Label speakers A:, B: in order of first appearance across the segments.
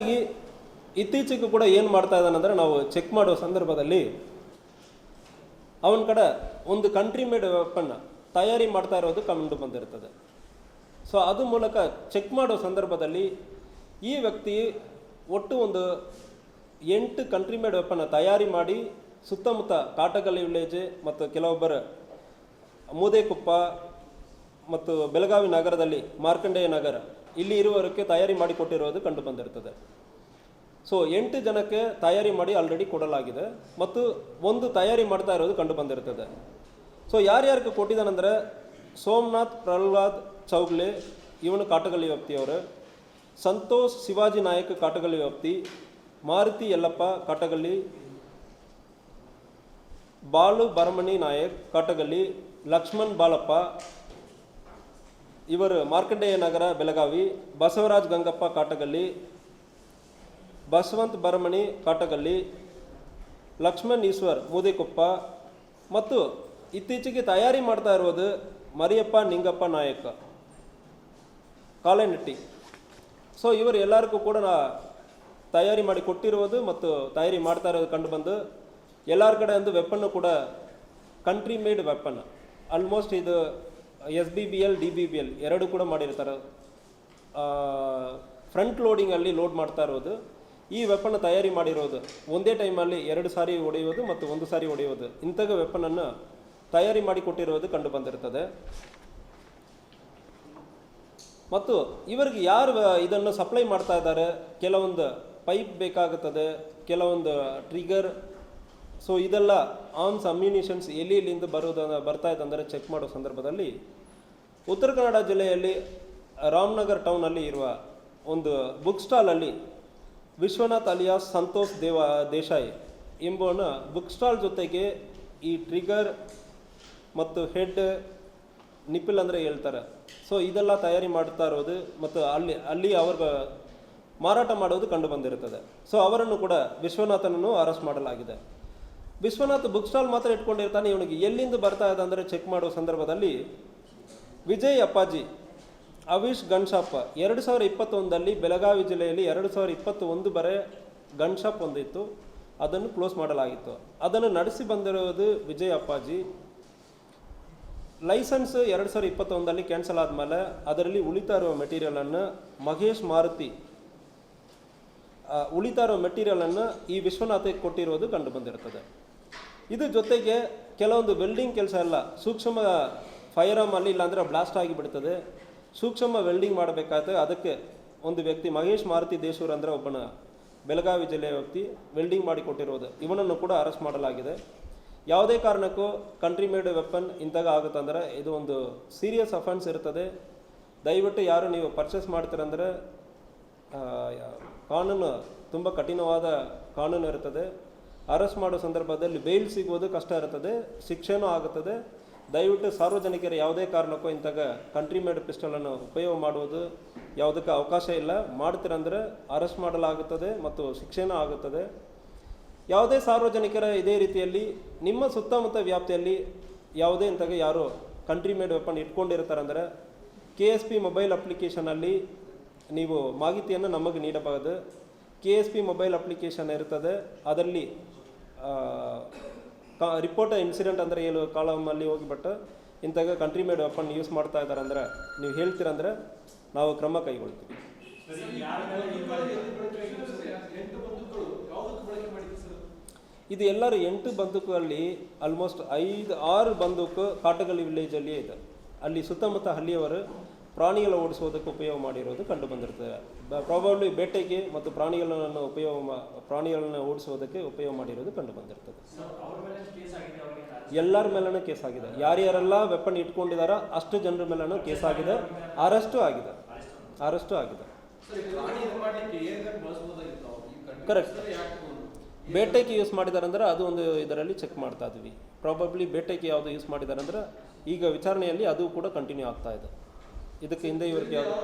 A: ಈ ಇತ್ತೀಚೆಗೂ ಕೂಡ ಏನು ಮಾಡ್ತಾ ಇದ್ದಾನಂದರೆ, ನಾವು ಚೆಕ್ ಮಾಡುವ ಸಂದರ್ಭದಲ್ಲಿ ಅವನ ಕಡೆ ಒಂದು ಕಂಟ್ರಿ ಮೇಡ್ ವೆಪನ್ ತಯಾರಿ ಮಾಡ್ತಾ ಇರೋದು ಕಂಡು ಬಂದಿರ್ತದೆ. ಸೊ ಅದು ಮೂಲಕ ಚೆಕ್ ಮಾಡೋ ಸಂದರ್ಭದಲ್ಲಿ ಈ ವ್ಯಕ್ತಿ ಒಟ್ಟು ಒಂದು 8 ಕಂಟ್ರಿ ಮೇಡ್ ವೆಪನ್ ತಯಾರಿ ಮಾಡಿ ಸುತ್ತಮುತ್ತ ಕಾಟಗಲ್ಲಿ ವಿಲೇಜ್ ಮತ್ತು ಕೆಲವೊಬ್ಬರ ಮೂದೇಕುಪ್ಪ ಮತ್ತು ಬೆಳಗಾವಿ ನಗರದಲ್ಲಿ ಮಾರ್ಕಂಡೇಯ ನಗರ ಇಲ್ಲಿ ಇರುವವರಿಗೆ ತಯಾರಿ ಮಾಡಿಕೊಟ್ಟಿರೋದು ಕಂಡು ಬಂದಿರ್ತದೆ. ಸೊ 8 ಜನಕ್ಕೆ ತಯಾರಿ ಮಾಡಿ ಆಲ್ರೆಡಿ ಕೊಡಲಾಗಿದೆ ಮತ್ತು ಒಂದು ತಯಾರಿ ಮಾಡ್ತಾ ಇರೋದು ಕಂಡು ಬಂದಿರ್ತದೆ. ಸೊ ಯಾರ್ಯಾರಿಗೆ ಕೊಟ್ಟಿದ್ದಾನೆಂದರೆ, ಸೋಮನಾಥ್ ಪ್ರಹ್ಲಾದ್ ಚೌಗ್ಲೆ ಇವನು ಕಾಟಗಲ್ಲಿ ವ್ಯಾಪ್ತಿಯವರು, ಸಂತೋಷ್ ಶಿವಾಜಿ ನಾಯಕ್ ಕಾಟಗಲ್ಲಿ ವ್ಯಾಪ್ತಿ, ಮಾರುತಿ ಯಲ್ಲಪ್ಪ ಕಾಟಗಲ್ಲಿ, ಬಾಳು ಭರಮಣಿ ನಾಯಕ್ ಕಾಟಗಲ್ಲಿ, ಲಕ್ಷ್ಮಣ್ ಬಾಲಪ್ಪ ಇವರು ಮಾರ್ಕಂಡೇಯ ನಗರ ಬೆಳಗಾವಿ, ಬಸವರಾಜ್ ಗಂಗಪ್ಪ ಕಾಟಗಲ್ಲಿ, ಬಸವಂತ್ ಭರಮಣಿ ಕಾಟಗಲ್ಲಿ, ಲಕ್ಷ್ಮಣ್ ಈಶ್ವರ್ ಮೂದೇಕೊಪ್ಪ ಮತ್ತು ಇತ್ತೀಚೆಗೆ ತಯಾರಿ ಮಾಡ್ತಾ ಇರೋದು ಮರಿಯಪ್ಪ ನಿಂಗಪ್ಪ ನಾಯಕ ಕಾಳೆನಟ್ಟಿ. ಸೊ ಇವರು ಎಲ್ಲರಿಗೂ ಕೂಡ ತಯಾರಿ ಮಾಡಿ ಕೊಟ್ಟಿರುವುದು ಮತ್ತು ತಯಾರಿ ಮಾಡ್ತಾ ಇರೋದು ಕಂಡು ಬಂದು, ಎಲ್ಲರ ಕಡೆ ಒಂದು ವೆಪನ್ನು ಕೂಡ ಕಂಟ್ರಿ ಮೇಡ್ ವೆಪನ್ ಆಲ್ಮೋಸ್ಟ್ ಇದು SBBL DBBL ಎರಡು ಕೂಡ ಮಾಡಿರ್ತಾರೆ. ಫ್ರಂಟ್ ಲೋಡಿಂಗಲ್ಲಿ ಲೋಡ್ ಮಾಡ್ತಾ ಇರೋದು ಈ ವೆಪನ್ ತಯಾರಿ ಮಾಡಿರೋದು ಒಂದೇ ಟೈಮಲ್ಲಿ 2 ಸಾರಿ ಹೊಡೆಯೋದು ಮತ್ತು 1 ಸಾರಿ ಹೊಡೆಯೋದು ಇಂಥ ವೆಪನನ್ನು ತಯಾರಿ ಮಾಡಿ ಕೊಟ್ಟಿರೋದು ಕಂಡು ಬಂದಿರ್ತದೆ. ಮತ್ತು ಇವರಿಗೆ ಯಾರು ಇದನ್ನು ಸಪ್ಲೈ ಮಾಡ್ತಾ ಇದ್ದಾರೆ, ಕೆಲವೊಂದು ಪೈಪ್ ಬೇಕಾಗುತ್ತದೆ, ಕೆಲವೊಂದು ಟ್ರಿಗರ್, ಸೊ ಇದೆಲ್ಲ ಆರ್ಮ್ಸ್ ಅಮ್ಯುನಿಷನ್ಸ್ ಎಲ್ಲಿಂದ ಬರ್ತಾ ಇದೆ ಅಂದರೆ ಚೆಕ್ ಮಾಡೋ ಸಂದರ್ಭದಲ್ಲಿ ಉತ್ತರ ಕನ್ನಡ ಜಿಲ್ಲೆಯಲ್ಲಿ ರಾಮನಗರ್ ಟೌನಲ್ಲಿ ಇರುವ ಒಂದು ಬುಕ್ ಸ್ಟಾಲಲ್ಲಿ ವಿಶ್ವನಾಥ್ ಅಲಿಯಾಸ್ ಸಂತೋಷ್ ದೇಸಾಯಿ ಎಂಬುವನ ಬುಕ್ ಸ್ಟಾಲ್ ಜೊತೆಗೆ ಈ ಟ್ರಿಗರ್ ಮತ್ತು ಹೆಡ್ ನಿಪ್ಪಲ್ ಅಂದರೆ ಹೇಳ್ತಾರೆ, ಸೊ ಇದೆಲ್ಲ ತಯಾರಿ ಮಾಡ್ತಾ ಇರೋದು ಮತ್ತು ಅಲ್ಲಿ ಅವ್ರಿಗೆ ಮಾರಾಟ ಮಾಡೋದು ಕಂಡು ಬಂದಿರುತ್ತದೆ. ಸೊ ಅವರನ್ನು ಕೂಡ ವಿಶ್ವನಾಥನನ್ನು ಅರೆಸ್ಟ್ ಮಾಡಲಾಗಿದೆ. ವಿಶ್ವನಾಥ್ ಬುಕ್ ಸ್ಟಾಲ್ ಮಾತ್ರ ಇಟ್ಕೊಂಡಿರ್ತಾನೆ. ಇವನಿಗೆ ಎಲ್ಲಿಂದ ಬರ್ತಾ ಇದೆ ಅಂದರೆ ಚೆಕ್ ಮಾಡೋ ಸಂದರ್ಭದಲ್ಲಿ ವಿಜಯ್ ಅಪ್ಪಾಜಿ ಅವಿಶ್ ಗನ್ ಶಾಪ್ 2021 ಬೆಳಗಾವಿ ಜಿಲ್ಲೆಯಲ್ಲಿ 2021 ಬರೆ ಗನ್ ಶಾಪ್ ಒಂದಿತ್ತು, ಅದನ್ನು ಕ್ಲೋಸ್ ಮಾಡಲಾಗಿತ್ತು. ಅದನ್ನು ನಡೆಸಿ ಬಂದಿರೋದು ವಿಜಯ್ ಅಪ್ಪಾಜಿ. ಲೈಸೆನ್ಸ್ 2021 ಕ್ಯಾನ್ಸಲ್ ಆದಮೇಲೆ ಅದರಲ್ಲಿ ಉಳಿತಾ ಇರುವ ಮೆಟೀರಿಯಲನ್ನು ಮಹೇಶ್ ಮಾರುತಿ ಉಳಿತಾ ಇರೋ ಮೆಟೀರಿಯಲನ್ನು ಈ ವಿಶ್ವನಾಥಕ್ಕೆ ಕೊಟ್ಟಿರೋದು ಕಂಡು ಬಂದಿರ್ತದೆ. ಇದು ಜೊತೆಗೆ ಕೆಲವೊಂದು ವೆಲ್ಡಿಂಗ್ ಕೆಲಸ ಎಲ್ಲ ಸೂಕ್ಷ್ಮ ಫೈರ್ ಆರ್ಮಲ್ಲಿ ಇಲ್ಲಾಂದರೆ ಬ್ಲಾಸ್ಟ್ ಆಗಿಬಿಡ್ತದೆ, ಸೂಕ್ಷ್ಮ ವೆಲ್ಡಿಂಗ್ ಮಾಡಬೇಕಾದ್ರೆ ಅದಕ್ಕೆ ಒಂದು ವ್ಯಕ್ತಿ ಮಹೇಶ್ ಮಾರುತಿ ದೇಶೂರ್ ಅಂದರೆ ಒಬ್ಬನ ಬೆಳಗಾವಿ ಜಿಲ್ಲೆಯ ವ್ಯಕ್ತಿ ವೆಲ್ಡಿಂಗ್ ಮಾಡಿಕೊಟ್ಟಿರೋದು, ಇವನನ್ನು ಕೂಡ ಅರೆಸ್ಟ್ ಮಾಡಲಾಗಿದೆ. ಯಾವುದೇ ಕಾರಣಕ್ಕೂ ಕಂಟ್ರಿ ಮೇಡ್ ವೆಪನ್ ಇಂತಾಗ ಆಗುತ್ತಂದರೆ ಇದು ಒಂದು ಸೀರಿಯಸ್ ಅಫೆನ್ಸ್ ಇರ್ತದೆ. ದಯವಿಟ್ಟು ಯಾರು ನೀವು ಪರ್ಚೇಸ್ ಮಾಡ್ತೀರಂದರೆ ಕಾನೂನು ತುಂಬ ಕಠಿಣವಾದ ಕಾನೂನು ಇರ್ತದೆ. ಅರೆಸ್ಟ್ ಮಾಡೋ ಸಂದರ್ಭದಲ್ಲಿ ಬೇಲ್ ಸಿಗೋದು ಕಷ್ಟ ಇರ್ತದೆ, ಶಿಕ್ಷೆನೂ ಆಗುತ್ತದೆ. ದಯವಿಟ್ಟು ಸಾರ್ವಜನಿಕರು ಯಾವುದೇ ಕಾರಣಕ್ಕೂ ಇಂತಾಗ ಕಂಟ್ರಿ ಮೇಡ್ ಪಿಸ್ಟಲನ್ನು ಉಪಯೋಗ ಮಾಡುವುದು ಯಾವುದಕ್ಕೆ ಅವಕಾಶ ಇಲ್ಲ. ಮಾಡ್ತೀರಂದರೆ ಅರೆಸ್ಟ್ ಮಾಡಲಾಗುತ್ತದೆ ಮತ್ತು ಶಿಕ್ಷೆನೂ ಆಗುತ್ತದೆ. ಯಾವುದೇ ಸಾರ್ವಜನಿಕರ ಇದೇ ರೀತಿಯಲ್ಲಿ ನಿಮ್ಮ ಸುತ್ತಮುತ್ತ ವ್ಯಾಪ್ತಿಯಲ್ಲಿ ಯಾವುದೇ ಇಂತಾಗ ಯಾರು ಕಂಟ್ರಿ ಮೇಡ್ ವೆಪನ್ ಇಟ್ಕೊಂಡಿರ್ತಾರಂದರೆ KSP ಮೊಬೈಲ್ ಅಪ್ಲಿಕೇಶನಲ್ಲಿ ನೀವು ಮಾಹಿತಿಯನ್ನು ನಮಗೆ ನೀಡಬಹುದು. KSP ಮೊಬೈಲ್ ಅಪ್ಲಿಕೇಶನ್ ಇರ್ತದೆ, ಅದರಲ್ಲಿ ರಿಪೋರ್ಟ್ ಇನ್ಸಿಡೆಂಟ್ ಅಂದರೆ ಏನು ಕಾಲಮಲ್ಲಿ ಹೋಗಿಬಿಟ್ಟು ಇಂತಾಗ ಕಂಟ್ರಿ ಮೇಡ್ ವೆಪನ್ ಯೂಸ್ ಮಾಡ್ತಾ ಇದ್ದಾರೆ ಅಂದರೆ ನೀವು ಹೇಳ್ತೀರಂದರೆ ನಾವು ಕ್ರಮ ಕೈಗೊಳ್ತೀವಿ. ಇದು ಎಲ್ಲರೂ 8 ಬಂದೂಕಲ್ಲಿ ಆಲ್ಮೋಸ್ಟ್ 5-6 ಬಂದೂಕು ಕಾಟಗಲ್ಲಿ ವಿಲೇಜಲ್ಲಿಯೇ ಇದೆ. ಅಲ್ಲಿ ಸುತ್ತಮುತ್ತ ಹಳ್ಳಿಯವರು ಪ್ರಾಣಿಗಳ ಓಡಿಸೋದಕ್ಕೆ ಉಪಯೋಗ ಮಾಡಿರೋದು ಕಂಡು ಬಂದಿರ್ತದೆ. ಪ್ರಾಬಬ್ಲಿ ಬೇಟೆಗೆ ಮತ್ತು ಪ್ರಾಣಿಗಳನ್ನು ಓಡಿಸೋದಕ್ಕೆ ಉಪಯೋಗ ಮಾಡಿರೋದು ಕಂಡು ಬಂದಿರ್ತದೆ. ಎಲ್ಲರ ಮೇಲೂ ಕೇಸ್ ಆಗಿದೆ. ಯಾರ್ಯಾರೆಲ್ಲ ವೆಪನ್ ಇಟ್ಕೊಂಡಿದ್ದಾರೋ ಅಷ್ಟು ಜನರ ಮೇಲೂ ಕೇಸ್ ಆಗಿದೆ, ಅರೆಸ್ಟು ಆಗಿದೆ. ಕರೆಕ್ಟ್. ಬೇಟೆಗೆ ಯೂಸ್ ಮಾಡಿದ್ದಾರೆ ಅಂದರೆ ಅದು ಒಂದು ಇದರಲ್ಲಿ ಚೆಕ್ ಮಾಡ್ತಾ ಇದ್ವಿ. ಪ್ರಾಬಬ್ಲಿ ಬೇಟೆಗೆ ಯಾವುದು ಯೂಸ್ ಮಾಡಿದ್ದಾರೆ ಅಂದರೆ ಈಗ ವಿಚಾರಣೆಯಲ್ಲಿ ಅದು ಕೂಡ ಕಂಟಿನ್ಯೂ ಆಗ್ತಾ ಇದೆ. ಇದಕ್ಕೆ ಹಿಂದೆ ಇವ್ರಿಗೆ ಯಾವುದು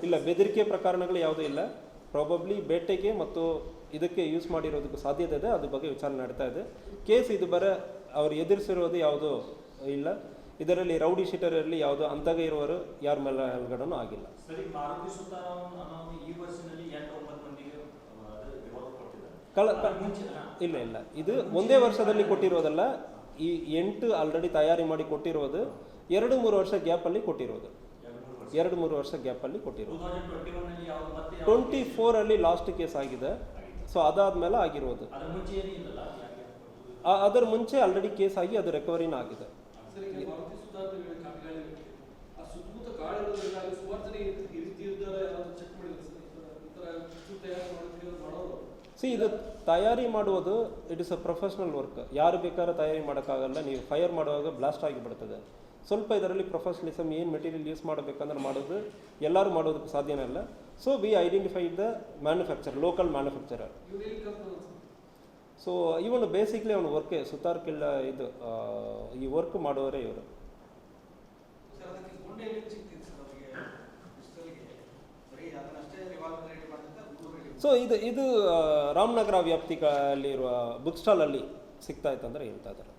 A: ಇಲ್ಲ, ಬೆದರಿಕೆ ಪ್ರಕರಣಗಳು ಯಾವುದೂ ಇಲ್ಲ. ಪ್ರಾಬಬ್ಲಿ ಬೇಟೆಗೆ ಮತ್ತು ಇದಕ್ಕೆ ಯೂಸ್ ಮಾಡಿರೋದಕ್ಕೆ ಸಾಧ್ಯತೆ ಇದೆ, ಅದ್ರ ಬಗ್ಗೆ ವಿಚಾರಣೆ ನಡೀತಾ ಇದೆ. ಕೇಸ್ ಇದು ಬರ ಅವ್ರು ಎದುರಿಸಿರೋದು ಯಾವುದೂ ಇಲ್ಲ. ಇದರಲ್ಲಿ ರೌಡಿ ಶೀಟರ್ ಇರಲಿ ಯಾವುದು ಅಂತಾಗ ಇರುವವರು ಯಾರ ಮೇಲ್ಗಡೆನೂ ಆಗಿಲ್ಲ.
B: ಸರಿ, ಮಾರುತಿ ಸುತಾರಾಮ್ ಅನ್ನೋನು ಈ ವರ್ಷದಲ್ಲಿ 8-9 ಮಂದಿಗೆ ರಿವಾಲ್ವ್ ಕೊಟ್ಟಿದ್ದಾರೆ.
A: ಇಲ್ಲ, ಇದು ಒಂದೇ ವರ್ಷದಲ್ಲಿ ಕೊಟ್ಟಿರೋದಲ್ಲ. ಈ 8 ಆಲ್ರೆಡಿ ತಯಾರಿ ಮಾಡಿ ಕೊಟ್ಟಿರೋದು 2-3 ವರ್ಷ ಗ್ಯಾಪಲ್ಲಿ ಕೊಟ್ಟಿರೋದು. 2-3 ವರ್ಷ ಗ್ಯಾಪಲ್ಲಿ ಕೊಟ್ಟಿರೋದು. 24 ಅಲ್ಲಿ ಲಾಸ್ಟ್ ಕೇಸ್ ಆಗಿದೆ. ಸೊ ಅದಾದ್ಮೇಲೆ ಆಗಿರೋದು. ಅದರ ಮುಂಚೆ ಆಲ್ರೆಡಿ ಕೇಸ್ ಆಗಿ ಅದು ರಿಕವರಿನ ಆಗಿದೆ. ಇದು ತಯಾರಿ ಮಾಡುವುದು it is a professional work. ಯಾರು ಬೇಕಾದ್ರೂ ತಯಾರಿ ಮಾಡೋಕ್ಕಾಗಲ್ಲ. ನೀವು ಫೈರ್ ಮಾಡುವಾಗ ಬ್ಲಾಸ್ಟ್ ಆಗಿಬಿಡ್ತದೆ. ಸ್ವಲ್ಪ ಇದರಲ್ಲಿ ಪ್ರೊಫೆಷನಲಿಸಮ್ ಏನು ಮೆಟೀರಿಯಲ್ ಯೂಸ್ ಮಾಡಬೇಕಂದ್ರೆ ಮಾಡೋದು ಎಲ್ಲರೂ ಮಾಡೋದಕ್ಕೆ ಸಾಧ್ಯನೇ ಇಲ್ಲ. So we identified the manufacture, local manufacturer. So ಇವನು ಬೇಸಿಕ್ಲಿ ಅವನು ವರ್ಕೆ ಸುತಾರ್ ಕಿಲ್ಲ ಇದು ಈ ವರ್ಕ್ ಮಾಡೋರೇ ಇವರು. ಸೊ ಇದು ರಾಮನಗರ ವ್ಯಾಪ್ತಿಯಲ್ಲಿರುವ ಬುಕ್ ಸ್ಟಾಲಲ್ಲಿ ಸಿಗ್ತಾ ಇತ್ತಂದರೆ ಹೇಳ್ತಾ ಇದ್ದಾರೆ.